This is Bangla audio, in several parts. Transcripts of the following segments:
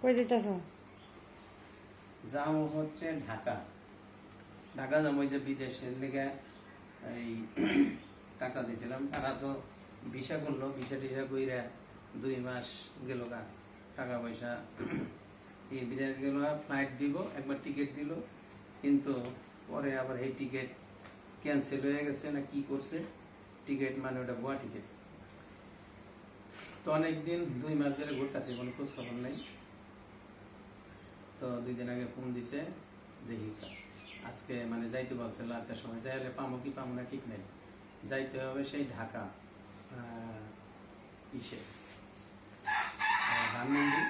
কই যেতেছ? যাও হচ্ছে ঢাকা। ঢাকা যাবো, ওই যে বিদেশের লেগে এই টাকা দিয়েছিলাম, তারা তো ভিসা করলো, ভিসা টিসা কইরা 2 মাস গেল গা, টাকা পয়সা বিদেশ গেল, ফ্লাইট দিব, একবার টিকিট দিল, কিন্তু পরে আবার এই টিকিট ক্যান্সেল হয়ে গেছে না কি করছে, টিকিট মানে ওটা ভুয়া টিকিট। তো অনেকদিন 2 মাস ধরে ঘুরতেছে, কোনো খোঁজ খবর নেই। তো 2 দিন আগে ফোন দিছে, দেখি আজকে মানে যাইতে বলছে, লাঞ্চের সময় যাইলে পামো কি পামো না ঠিক নেই, যাইতে হবে সেই ঢাকা ইসে ধানমন্ডি,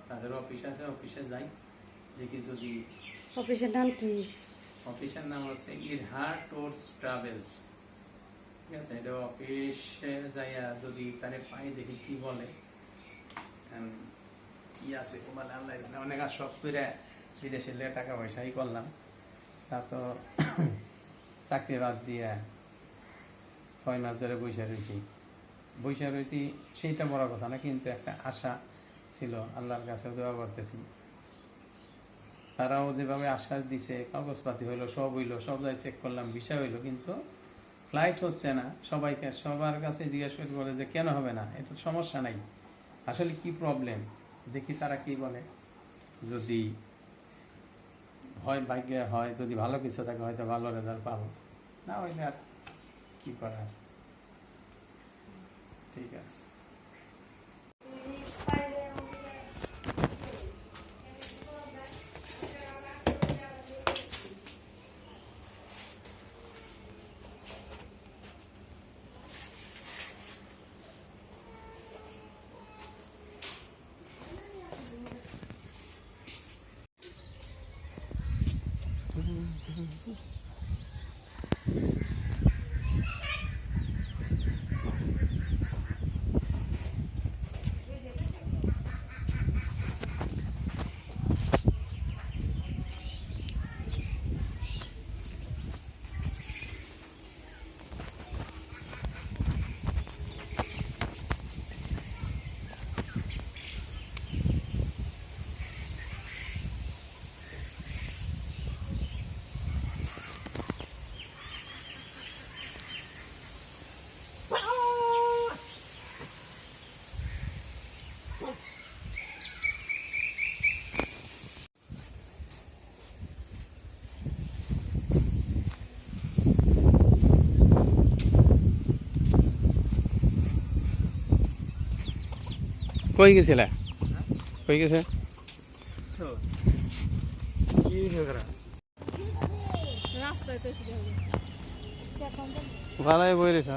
তাদের অফিস আছে, অফিসে যাই, দেখি যদি। অফিসের নাম কি? অফিসের নাম হচ্ছে ইরহা ট্যুরস ট্রাভেলস, ঠিক আছে। এটা অফিসে যাইয়া যদি তারে পাই, দেখি কি বলে, কি আছে বলে আল্লাহ। অনেক আর সব করে বিদেশে টাকা পয়সাই করলাম, তা তো চাকরি বাদ দিয়ে 6 মাস ধরে বসে রয়েছি, সেইটা বড় কথা না, কিন্তু একটা আশা ছিল, আল্লাহর কাছে দোয়া করতেছি। তারাও যেভাবে আশ্বাস দিছে, কাগজপাতি হইলো, সব হইলো, সব জায়গায় চেক করলাম, ভিসা হইলো, কিন্তু ফ্লাইট হচ্ছে না। সবার কাছে জিজ্ঞেস করে বলে যে কেন হবে না, এটা সমস্যা নাই, আসলে কি প্রবলেম, দেখি তারা কি বলে। যদি হয় ভাগ্যে হয়, যদি ভালো কিছু থাকে হয়তো ভালো রেজাল্ট পাবো, না হইলে আর কি করার। ঠিক আছে। কই গেছিলে? কই গেছে? ভালোই বই রেখে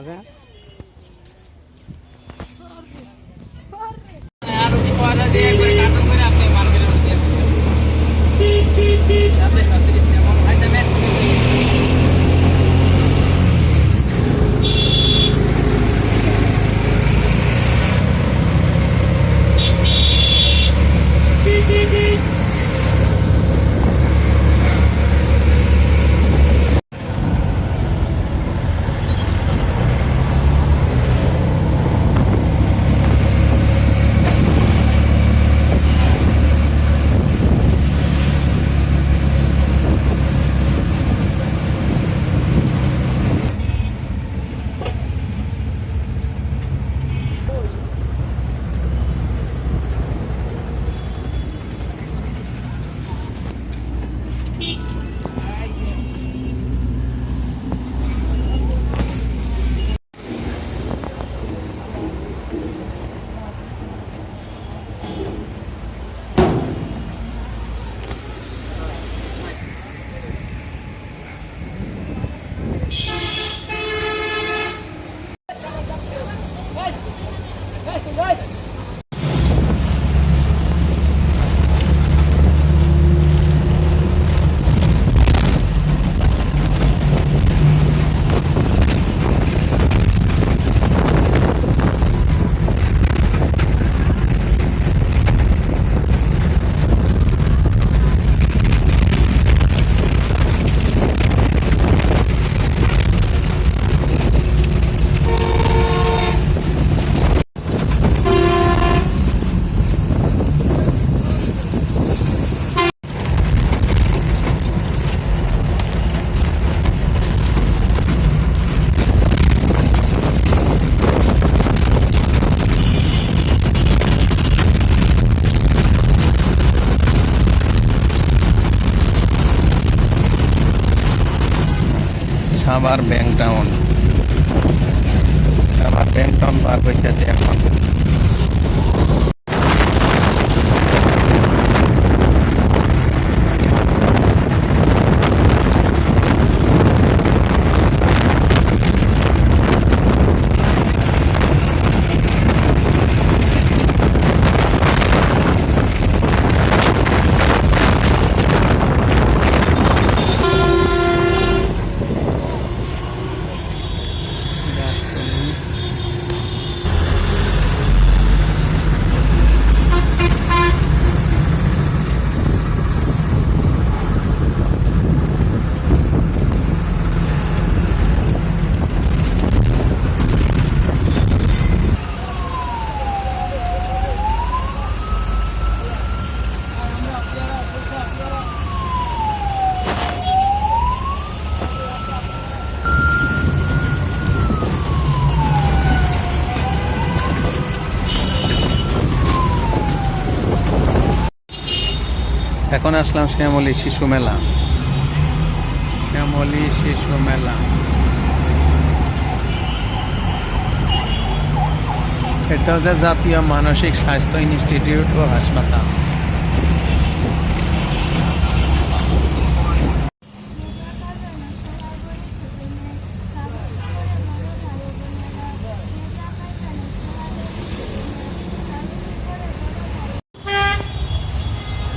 আবার ব্যাংক টাউন, আবার ব্যাংক টাউন পার করতেছে এখন। এখন আসলাম শ্যামলী শিশু মেলা, শ্যামলী শিশু মেলা। এটা হচ্ছে জাতীয় মানসিক স্বাস্থ্য ইনস্টিটিউট ও হাসপাতাল।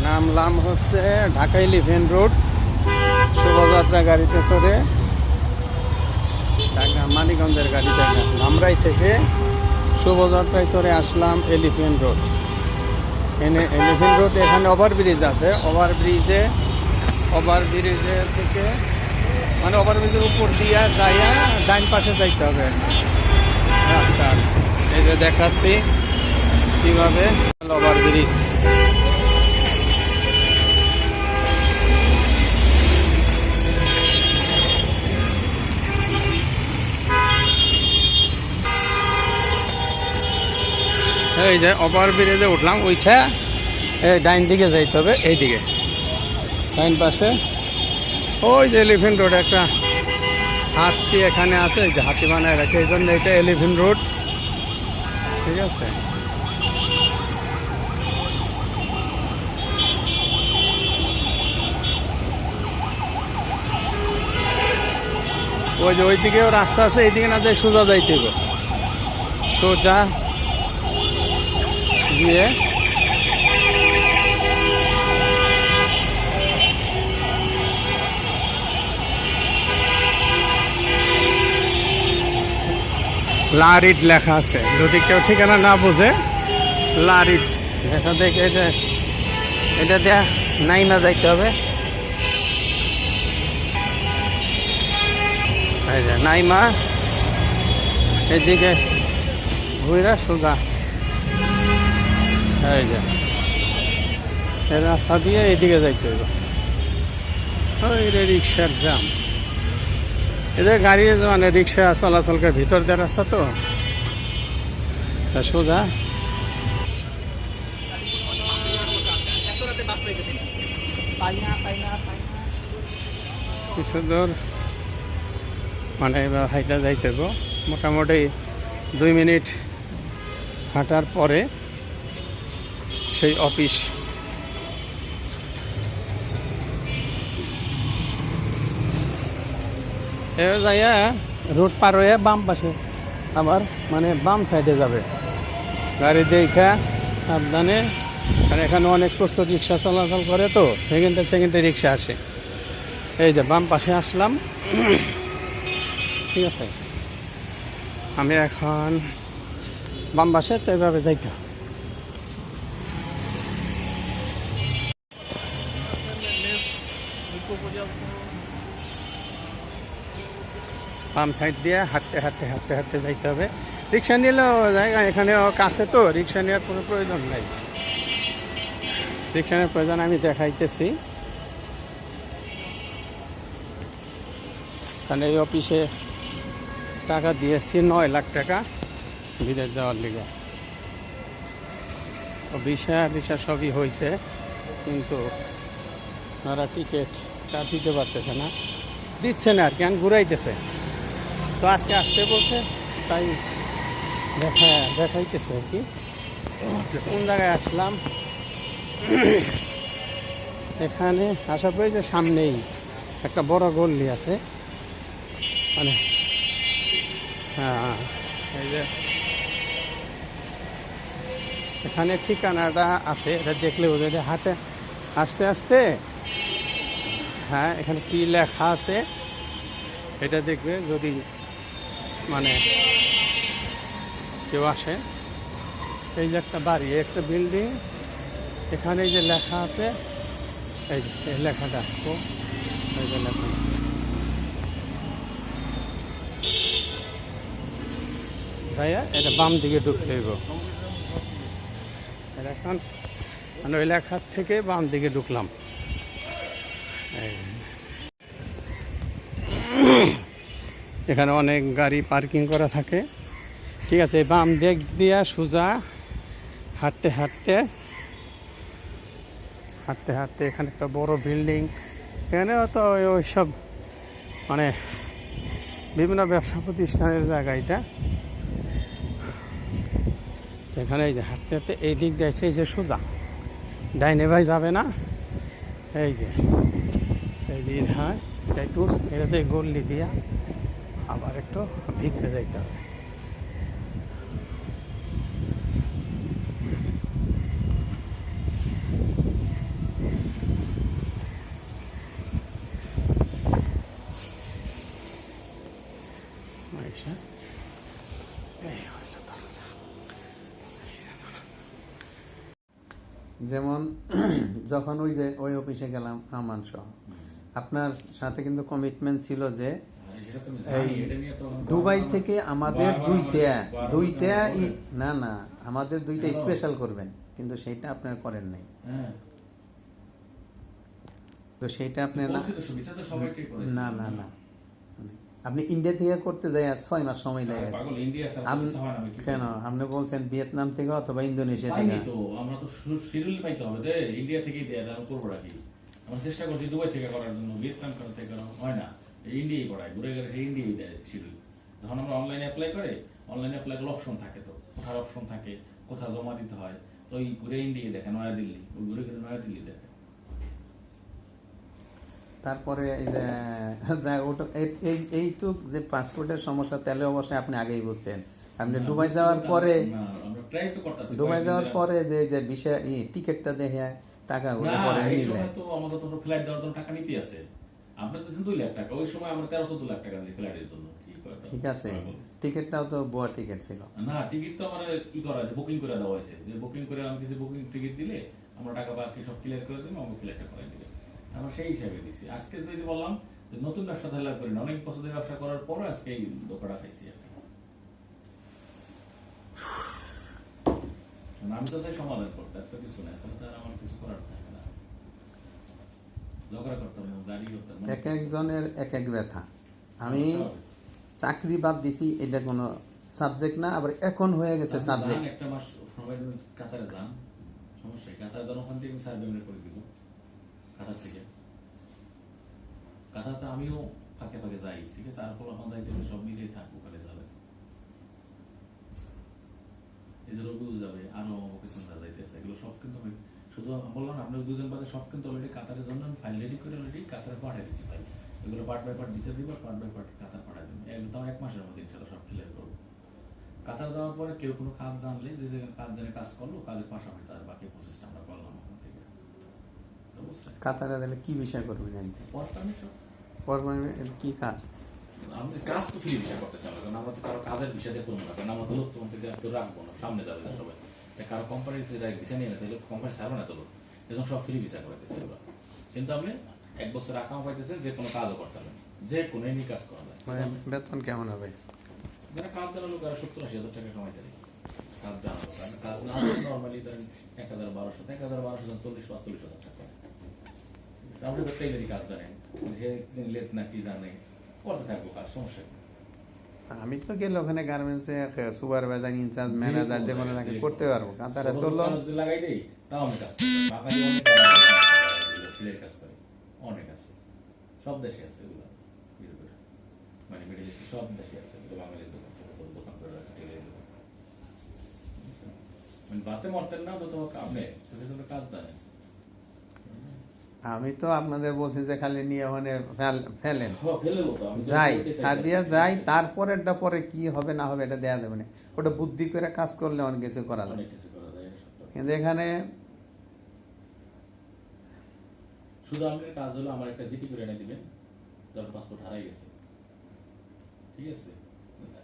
নামলাম হচ্ছে ঢাকা এলিফ্যান্ট রোড, শোভাযাত্রা গাড়িতে চড়ে, ঢাকা মানিকগঞ্জের গাড়িতে ধামরাই থেকে শোভাযাত্রায় চড়ে আসলাম এলিফ্যান্ট রোড। এখানে এলিফ্যান্ট রোড, এখানে ওভারব্রিজ আছে, ওভারব্রিজের থেকে মানে ওভারব্রিজের উপর দিয়ে যাইয়া ডাইন পাশে যাইতে হবে রাস্তার। এই যে দেখাচ্ছি কিভাবে ওভারব্রিজ। এই যে ওভারব্রিজে উঠলাম, ওইটা এই ডাইন দিকে যাইতে হবে, এইদিকে ডাইন পাশে। ওই যে এলিফ্যান্ট রোড, একটা হাতি এখানে আছে, এই যে হাতি বানায় রাখে, এই জন্য এটা এলিফ্যান্ট রোড। ঠিক আছে, ওই যে ওইদিকেও রাস্তা আছে, এইদিকে না যাই সোজা যাইতে হবে, সোজা গিয়ে লারিট লেখা আছে, যদি কেউ ঠিকানা না বোঝে লারিট লেখা দেখে এটা দেয়া নাইমা যাইতে হবে। এই যে নাইমা এদিকে ঘুরা সোজা, এই যে এই রাস্তা দিয়ে এইদিকে যাইতে হবে। ওই রে রিক্সার জ্যাম, এদের গাড়ি মানে রিক্সা চলাচলকে ভিতর দিয়ে রাস্তা তো সোজা। কিছু দূর মানে এবার হাইটা যাইতে হবে, মোটামুটি 2 মিনিট হাঁটার পরে সেই অফিস। এবার যাইয়া রোড পার হয়ে বাম পাশে আবার মানে বাম সাইডে যাবে, গাড়ি দেখা সাবধানে। আর এখানে অনেক প্রচুর রিক্সা চলাচল করে তো, সেকেন্ডে রিক্সা আসে। এই যে বাম পাশে আসলাম, ঠিক আছে। আমি এখন বাম পাশে তো এভাবে যাইতে হবে। বাম সাইড দিয়ে হাঁটতে যাইতে হবে। রিক্সা নিলেও জায়গা এখানে কাছে তো, রিক্সা নেওয়ার কোনো প্রয়োজন নাই। রিক্সা নেওয়ার প্রয়োজন আমি দেখাইতেছি, কারণ এই অফিসে টাকা দিয়েছি 9 লাখ টাকা বিদেশ যাওয়ার লিগে। ভিসা সবই হয়েছে, কিন্তু ওরা টিকিটটা দিতে পারতেছে না। দিচ্ছে না আর কি, ঘুরাইতেছে। তো আজকে আসতে বলছে, তাই দেখাইতেছে আর কি যে কোন জায়গায় আসলাম। এখানে আসার পরে যে সামনেই একটা বড় গল্লি আছে, মানে হ্যাঁ এই যে এখানে ঠিকানাটা আছে, এটা দেখলে বোঝা যায়। হাতে আস্তে আস্তে, হ্যাঁ এখানে কি লেখা আছে এটা দেখবে যদি মানে কেউ আসে। এই যে একটা বাড়ি, একটা বিল্ডিং, এখানে এই যে লেখা আছে, এই লেখাটা তো এই যে লেখা, ভাইয়া এটা বাম দিকে ঢুকতে হইব। এখন মানে ওই লেখার থেকে বাম দিকে ঢুকলাম। এখানে অনেক গাড়ি পার্কিং করা থাকে, ঠিক আছে। বাম দিক দিয়া সোজা হাঁটতে হাঁটতে এখানে একটা বড় বিল্ডিং, এখানেও তো ওই সব মানে বিভিন্ন ব্যবসা প্রতিষ্ঠানের জায়গা এটা। এখানে এই যে হাঁটতে হাঁটতে এই দিক দিয়েছে, এই যে সোজা ডাইনে ভাই যাবে না, এই যে হ্যাঁ স্কাই টুরস, এটাতে গল্লি দিয়া আবার একটু ভিতরে যাইতে হবে। যেমন যখন ওই অফিসে গেলাম আমান সহ, আপনার সাথে কিন্তু কমিটমেন্ট ছিল যে এই দুবাই থেকে আমাদের দুইটা না আমাদের দুইটা স্পেশাল করবেন, কিন্তু সেইটা আপনার করেন নাই। তো সেইটা আপনি না না না আপনি ইন্ডিয়া থেকে করতে যাই 6 মাস সময় লাগে। কেন আপনি বলছেন ভিয়েতনাম থেকে অথবা ইন্দোনেশিয়া থেকে? আমরা তো শিডিউল পাইতে হবে, ইন্ডিয়া থেকেই দেয়, আমি করবো রাখি। আমরা চেষ্টা করছি দুবাই থেকে করার জন্য, ভিয়েতনাম থেকে করা হয় না, ইন্ডিয়াই করায়, ঘুরে গেলে ইন্ডিয়াই দেয় শিডিউল। যখন আমরা অনলাইনে অ্যাপ্লাই করে, অনলাইনে অ্যাপ্লাই করলে অপশন থাকে, তো কোথায় অপশন থাকে, কোথায় জমা দিতে হয়, তো ওই ঘুরে ইন্ডিয়া দেখে, নয়াদিল্লি, ওই ঘুরে ঘুরে নয়াদিল্লি দেখে। তারপরে এইটুক যে পাসপোর্টের সমস্যা, তাহলে অবশ্যই আপনি আগেই বুঝছেন। আপনি দুবাই যাওয়ার পরে যে বিষয় টিকিটটা দেখে টাকা আমাকে তো ফ্লাইট দেওয়ার জন্য টাকা নিতে আছে, আপনি তো 2 লাখ টাকা, ওই সময় আমরা 13-14 লাখ টাকা দিই ফ্লাইটের জন্য। ঠিক আছে, টিকিটটাও তো ভুয়া টিকিট ছিল না, টিকিট তো আমার কি করা আছে, বুকিং করে দেওয়া হয়েছে, যে বুকিং করে আমি কিছু বুকিং টিকিট দিলে আমরা টাকা বাকি সব ক্লিয়ার করে দিলাম, আমাকে ফ্লাইটটা করাই দিলে, আমরা সেই হিসাবে দিছি। আজকে যদি বললাম যে নতুন ব্যবসা তাহলে করি না, অনেক বছর ধরে ব্যবসা করার পর আজকে এই ধোকাটা খাইছি। আমি তো চাই সমাধান করতে, আর তো কিছু নাই, আসলে তার আমার কিছু করার থাকে না, ঝগড়া করতাম না, দাঁড়িয়ে করতাম। এক একজনের এক এক ব্যথা। আমি চাকরি বাদ দিছি, এটা কোনো সাবজেক্ট না, আবার এখন হয়ে গেছে সাবজেক্ট। একটা মাস সবাই কাতারে যান, সমস্যা কাতারে যান, ওখান থেকে সার্ভে করে দিব কাতার থেকে। কাতারতে আমিও ফাঁকে ফাঁকে যাই, ঠিক আছে, আর এখন যাইতেছে, সব মিলিয়ে থাকবো, ওখানে যাবে, এই যে রবিউল যাবে, আরো কিছু যাইতেছে, এগুলো সব কিন্তু আমি শুধু বললাম আপনি 2 জন বাদে সব কিন্তু অলরেডি কাতারের জন্য ফাইল রেডি করে অলরেডি কাতারে পাঠিয়ে দিচ্ছি ফাইল। এগুলো পার্ট বাই পার্ট দিতে দিব, পার্ট বাই পার্ট কাতার পাঠিয়ে দেবো, একদম 1 মাসের মধ্যে ইনশাআল্লাহ সব ক্লিয়ার করবো। কাতার যাওয়ার পরে কেউ কোনো কাজ জানলে, যে কাজ জানে কাজ করলো, কাজের পাশাপাশি তার বাকি প্রসেসটা আমরা করলাম ওখান থেকে। কাতারে দিলে কি বিষয় করবেন? কি কাজ? আমি কাজ তো ফ্রি বিষয় করতে চাই, কারণ আমরা তো কারো কাজের বিষয় দিয়ে করবো না, কারণ আমরা তো লোক তোমার থেকে রাখবো না, সামনে যাবে সবাই, কারো কোম্পানির বিষয় নিয়ে না, তাহলে কোম্পানি ছাড়বে না, তো লোক এরকম সব ফ্রি বিষয় করতেছে। কিন্তু আপনি 1 বছর রাখাও পাইতেছেন, যে কোনো কাজও করতে পারবেন, যে কোনো এমনি কাজ করা যায়। বেতন কেমন হবে? যারা কাজ জানা লোক, আর 70-80 হাজার টাকা কামাইতে পারে, কাজ জানা লোক। আপনি কাজ না নর্মালি ধরেন 1,1200 40-45 হাজার টাকা। আপনি তো টেইলারি কাজ জানেন, লেট না কি জানেন, করতে থাকবো কাজ, সমস্যা। আমি তো গেলে ওখানে গার্মেন্টসে সুপারভাইজার, ইনচার্জ, ম্যানেজার যে কোনো লাগে করতে পারবো। কাতারে তো লাগাই দেই, তাও আমি কাজ কাজ করি, অনেক আছে, সব দেশে আছে এগুলো, মানে মিডল ইস্টে সব দেশে আছে, কিন্তু বাঙালির দোকান ছোট ছোট দোকান করে আছে, টেলারের দোকান। মানে বাতে মরতেন না তো তোমার কামে ছোট ছোট কাজ জানেন। আমি তো আপনাদের বলছি যে খালি নিয়ে মানে ফেলেন হ্যাঁ, ফেলে বলতো, আমি তো যাই ওইটাই চাইতেছি। সাদিয়া যাই, তারপরেরটা পরে কি হবে না হবে এটা দেয়া যাবে না। ওটা বুদ্ধি করে কাজ করলে অনেক কিছু করা যাবে, অনেক কিছু করা যায়, এটা সত্য। কিন্তু এখানে শুধু আপনার কাজ হলো আমার একটা জিটি করে এনে দিবেন, যার পাসপোর্ট হারাই গেছে, ঠিক আছে,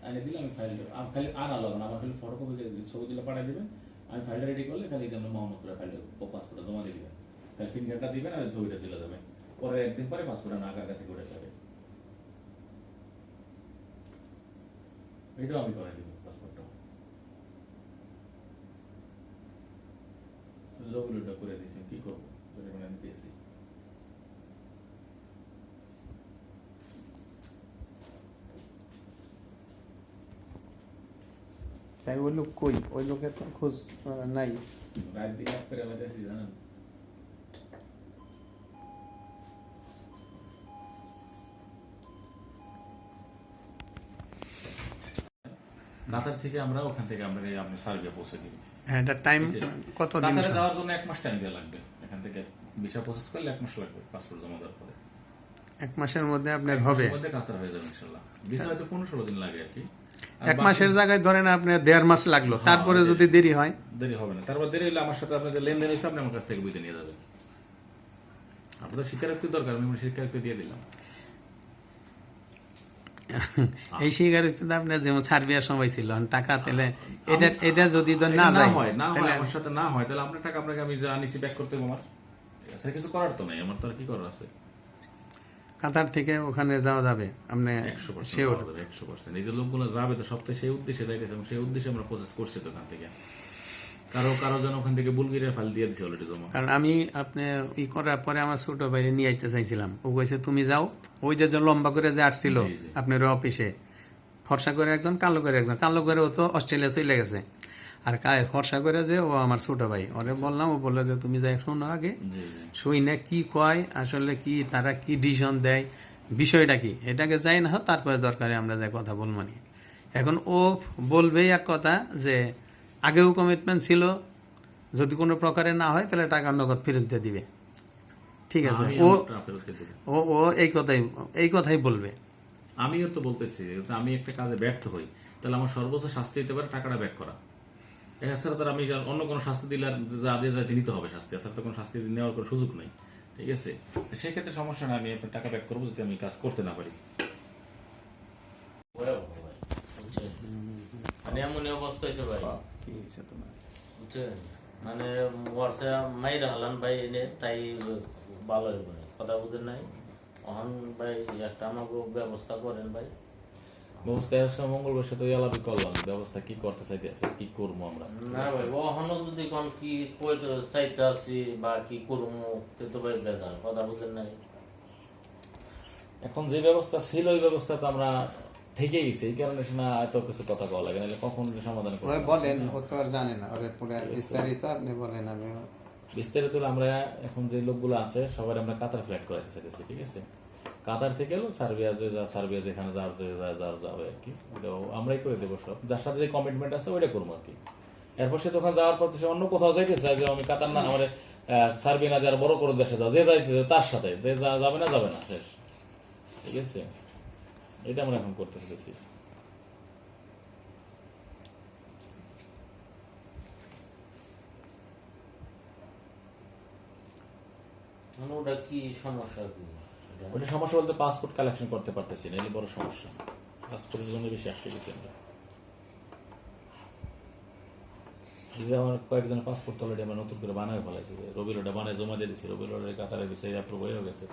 এনে দিলে আমি ফাইল খালি আনা লাগবে না, আমার খালি ফটোকপি ছবি দিলে পাঠিয়ে দিবেন, আমি ফাইলটা রেডি করলে খালি যেন মোহাম্মদ করে ফাইলটা পাসপোর্টটা জমা দিয়ে দিবেন, খালি ফিঙ্গারটা দিবেন আর ছবিটা চলে যাবে, পরে একদিন পরে পাসপোর্টটা না কাছে করে যাবে, এটাও আমি করে দিব পাসপোর্টটা, জরুরিটা করে দিয়েছি, কি করবো মানে দিয়েছি। তাই ওই লোক কই, ওই লোকের তো খোঁজ নাই। রাত দিন এক করে বেঁধেছি জানেন। কাতার থেকে আমরা ওখান থেকে আমরা আপনি সার্বিয়া পৌঁছে দিই। হ্যাঁ, এটা টাইম কত দিন? কাতারে যাওয়ার জন্য 1 মাস টাইম দেওয়া লাগবে, এখান থেকে ভিসা প্রসেস করলে 1 মাস লাগবে পাসপোর্ট জমা দেওয়ার পরে। 1 মাসের মধ্যে আপনার হবে? মধ্যে কাতার হয়ে যাবে ইনশাআল্লাহ। ভিসা হয়তো 15-16 দিন লাগে আর কি। 1 মাসের জায়গায় ধরেন আপনি 1.5 মাস লাগলো, তারপরে যদি দেরি হয়? দেরি হবে না, তারপর দেরি হলে আমার সাথে আপনার যে লেনদেন হয়েছে আপনি আমার কাছ থেকে বুঝে নিয়ে যাবেন। আপনাদের স্বীকারোক্তি দরকার, আমি স্বীকারোক্তি দিয়ে দিলাম। এই স্বীকারোক্তিতে আপনার যেমন সার্বিয়ার সময় ছিল টাকা তাহলে এটা যদি না যায়, না হয় আমার সাথে না হয়, তাহলে আপনার টাকা আপনাকে আমি যা নিছি ব্যাক করতে হবে আমার, সেটা কিছু করার তো নাই, আমার তো আর কি করার আছে। কাতার থেকে ওখানে যাওয়া যাবে আপনি 100% শিওর? পাওয়া যাবে, 100%। এই যে লোকগুলো যাবে তো সব তো সেই উদ্দেশ্যে যাইতেছে, এবং সেই উদ্দেশ্যে আমরা প্রসেস করছি তো ওখান থেকে। কারো যেন ওখান থেকে বুলগেরিয়া ফাইল দিয়ে দিছে অলরেডি জমা। কারণ আমি আপনি করার পরে আমার ছোট ভাইরে নিয়ে আইতে চাইছিলাম, ও কইছে তুমি যাও। ওই যে লম্বা করে যে আসছিল জি, জি। আপনার অফিসে, ফর্সা করে একজন, কালো করে একজন। কালো করে ও তো অস্ট্রেলিয়া চলে গেছে, আর ফর্সা করে যে ও আমার ছোট ভাই, ওরে বললাম, ও বললো যে তুমি যাই শোনো আগে, জি, জি। শুই না কি কয় আসলে, কি তারা কি ডিসিশন দেয়, বিষয়টা কি, এটাকে যাই না, তারপরে দরকারে আমরা যাই কথা বলবো নি। এখন ও বলবেই এক কথা যে আগেও কমিটমেন্ট ছিল, যদি কোনো প্রকারে না হয় তাহলে টাকা নগদ ফেরত দিয়ে দিবে। ঠিক আছে, আমি ও আমার ফেরত দিয়ে দেব। ও এই কথাই বলবে। আমিও তো বলতেছি, আমি একটা কাজে ব্যর্থ হই, তাহলে আমার সর্বোচ্চ শাস্তি হতে পারে টাকাটা ব্যাক করা। এছাড়া তো আমি অন্য কোনো শাস্তি দিলে আর যা দিয়ে নিতে হবে শাস্তি, এছাড়া তো কোনো শাস্তি নেওয়ার কোনো সুযোগ নেই। ঠিক আছে, সেক্ষেত্রে সমস্যা না, আমি আপনার টাকা ব্যাক করবো যদি আমি কাজ করতে না পারি। মানে এমন অবস্থা হয়েছে ভাই, কি হয়েছে তোমার? বুঝছেন, মানে বর্ষা মাইরা হালান ভাই এনে, তাই ভালো হইব না, কথা বুঝেন নাই। অহন ভাই একটা আমাকে ব্যবস্থা করেন ভাই। ব্যবস্থা মঙ্গলবার সাথে আলাপি করলাম, ব্যবস্থা কি করতে চাইতে আছে, কি করবো আমরা। না ভাই, অহন যদি কোন কি কইতে চাইতে আছি বা কি করবো, তো ভাই বেজার, কথা বুঝেন নাই। এখন যে ব্যবস্থা ছিল ওই ব্যবস্থা তো আমরা ঠেকে গেছি, এই কারণে না এত কিছু কথা বলা লাগে, নাহলে কখন সমাধান করবো। বলেন, ও তো আর জানে না, ওরে পুরো বিস্তারিত আপনি বলেন। আমি বিস্তারিত আমরা এখন যে লোকগুলো আছে সবাই আমরা কাতার ফ্লাইট করাইতে চাইতেছি। ঠিক আছে, কাতার থেকে এলো সার্বিয়া, সার্বিয়া যেখানে যার যাবে আর কি, ওটাও আমরাই করে দেবো সব, যার সাথে যে কমিটমেন্ট আছে ওইটা করবো আর কি। এরপর সে তখন যাওয়ার পর সে অন্য কোথাও যাইতে চায় যে আমি কাতার না, আমার সার্বিয়া না, যারা বড় কোনো দেশে যাও, যে যাইতে তার সাথে, যে যাবে না শেষ। ঠিক আছে, এটা আমরা এখন করতে চাইছি। মানে ওটা কি সমস্যা কি? ওটা সমস্যা বলতে পাসপোর্ট কালেকশন করতে পারতেছি না, এই বড় সমস্যা। পাসপোর্টের জন্য বেশি আসতে গেছি আমরা। যে আমার কয়েকজন পাসপোর্ট অলরেডি আমরা নতুন করে বানায় ফেলাইছি, রবিলোটা বানায় জমা দিয়ে দিচ্ছি, রবিলোটের কাতারের বিষয়ে অ্যাপ্রুভ হয়ে গেছে।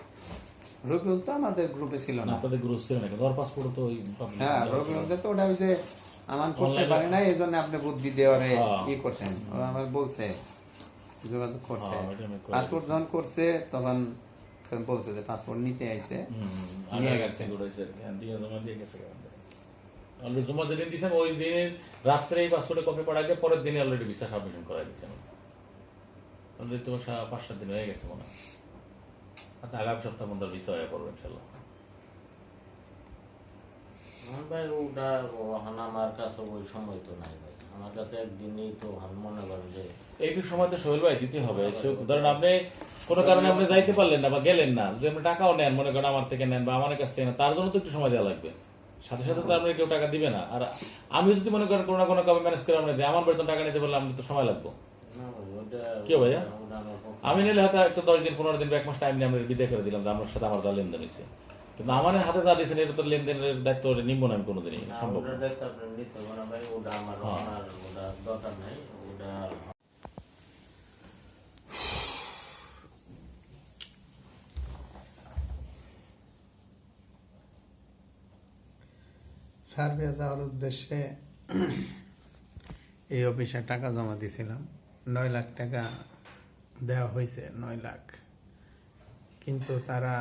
রবিউল তো আমাদের গ্রুপে ছিল না। আপনাদের গ্রুপ ছিল না, কিন্তু ওর পাসপোর্ট তো ওই হ্যাঁ, রবিউল তো ওটা ওই যে আমার করতে পারে না, এই জন্য আপনি বুদ্ধি দেওয়ারে ই করছেন। ও আমার বলছে, যোগাযোগ করছে, পাসপোর্ট যখন করছে তখন বলছে যে পাসপোর্ট নিতে আইছে, নিয়ে গেছে। জমা দিয়ে গেছে। অলরেডি জমা যেদিন দিয়েছেন ওই দিনের রাত্রে এই পাসপোর্টে কপি পড়াই দিয়ে পরের দিনে অলরেডি ভিসা সাবমিশন করাই দিচ্ছেন। অলরেডি তো 5-7 দিন হয়ে গেছে মনে হয়, আগামী সপ্তাহ মধ্যে ভিসা হয়ে পড়বে ইনশাল্লাহ। ভাই ওটা ওখানে আমার কাছে ওই সময় তো নাই ভাই, আমার কাছে একদিনই তো মনে করেন যে এইটু সময় তো সোহেল ভাই দিতে হবে। ধরেন আপনি কোনো কারণে আপনি যাইতে পারলেন না বা গেলেন না, যে আপনি টাকাও নেন, মনে করেন আমার থেকে নেন বা আমার কাছ থেকে নেন, তার জন্য তো একটু সময় দেওয়া লাগবে। সাথে সাথে তো আপনি কেউ টাকা দিবে না। আর আমি যদি মনে করেন কোনো না কোনো কামে ম্যানেজ করে আমরা দিই, আমার বেতন টাকা নিতে পারলে আমি তো সময় লাগবে। না ভাই ওটা কি ভাইয়া? ওটা আমার পক্ষে আমি নিলে হয়তো একটু 10 দিন 15 দিন বা 1 মাস টাইম নিয়ে আমরা বিদায় করে দিলাম যে আমার সাথে আমার যা লেনদেন হয়েছে। কিন্তু আমার হাতে যা দিয়েছেন এটা তো লেনদেনের দায়িত্ব নিব না আমি কোনোদিনই, না, সম্ভব ওটার না। দায়িত্ব আপনি নিতে হবে না ভাই, ওটা আমার আমার ওটা দরকার নাই ওটা। সার্ভে যাওয়ার উদ্দেশ্যে এই অফিসে টাকা জমা দিয়েছিলাম, 9 লাখ টাকা দেওয়া হয়েছে, 9 লাখ। কিন্তু তারা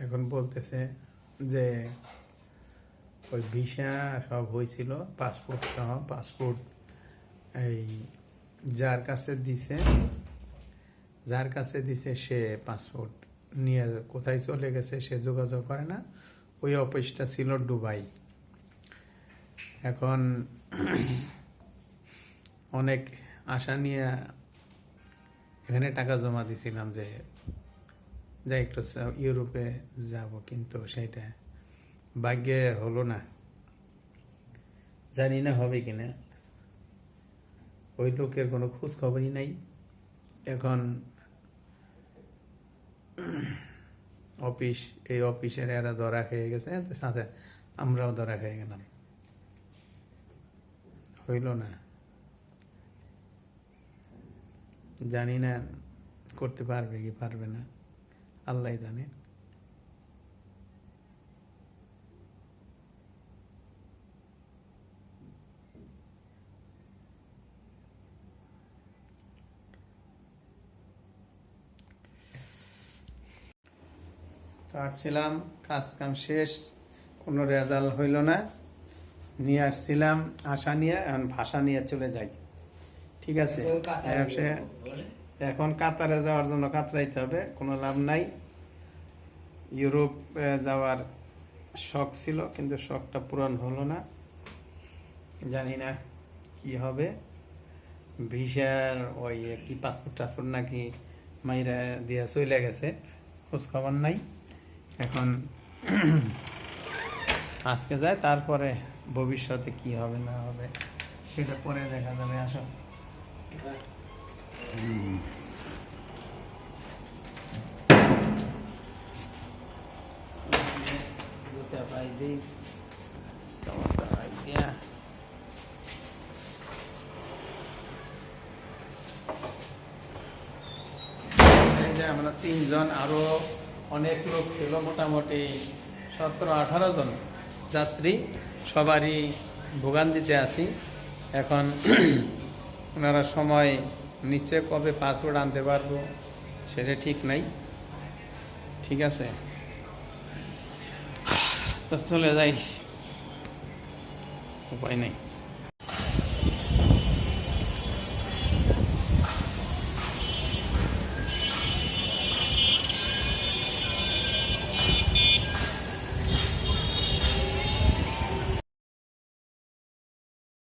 এখন বলতেছে যে ওই ভিসা সব হয়েছিল, পাসপোর্ট সহ, পাসপোর্ট এই যার কাছে দিছে সে পাসপোর্ট নিয়ে কোথায় চলে গেছে সে যোগাযোগ করে না। ওই অফিসটা ছিল দুবাই। এখন অনেক আশা নিয়ে এখানে টাকা জমা দিছিলাম যে যাই একটু ইউরোপে যাব, কিন্তু সেটা ভাগ্যে হলো না। জানি না হবে কিনা, ওই লোকের কোনো খোঁজ খবরই নাই। এখন এই অফিসের এরা ধরা খেয়ে গেছে, তো সাথে আমরাও ধরা খেয়ে গেলাম। হইল না, জানি না করতে পারবে কি পারবে না, আল্লাহ জানে। তো আসছিলাম, কাজ কাম শেষ, কোনো রেজাল্ট হইল না, নিয়ে আসছিলাম আশা নিয়ে, এখন ভাষা নিয়ে চলে যাই। ঠিক আছে, এখন কাতারে যাওয়ার জন্য কাতরাইতে হবে, কোনো লাভ নাই। ইউরোপ যাওয়ার শখ ছিল, কিন্তু শখটা পূরণ হলো না, জানি না কি হবে। ভিসার ওই কি পাসপোর্ট নাকি মাইরা দিয়া চলে গেছে, খোঁজ খবর নাই। এখন আজকে যায়, তারপরে ভবিষ্যতে কি হবে না হবে সেটা পরে দেখা যাবে। আসো জুতা পাই দিই, টমেটো আইডিয়া। এই যে আমরা 3 জন, আরো অনেক লোক ছিল, মোটামুটি 17-18 জন যাত্রী, সবারই ভোগান্তিতে আছি। এখন ওনারা সময় নিচ্ছে, কবে পাসপোর্ট আনতে পারবো সেটা ঠিক নাই। ঠিক আছে, তো চলে যাই, উপায় নেই।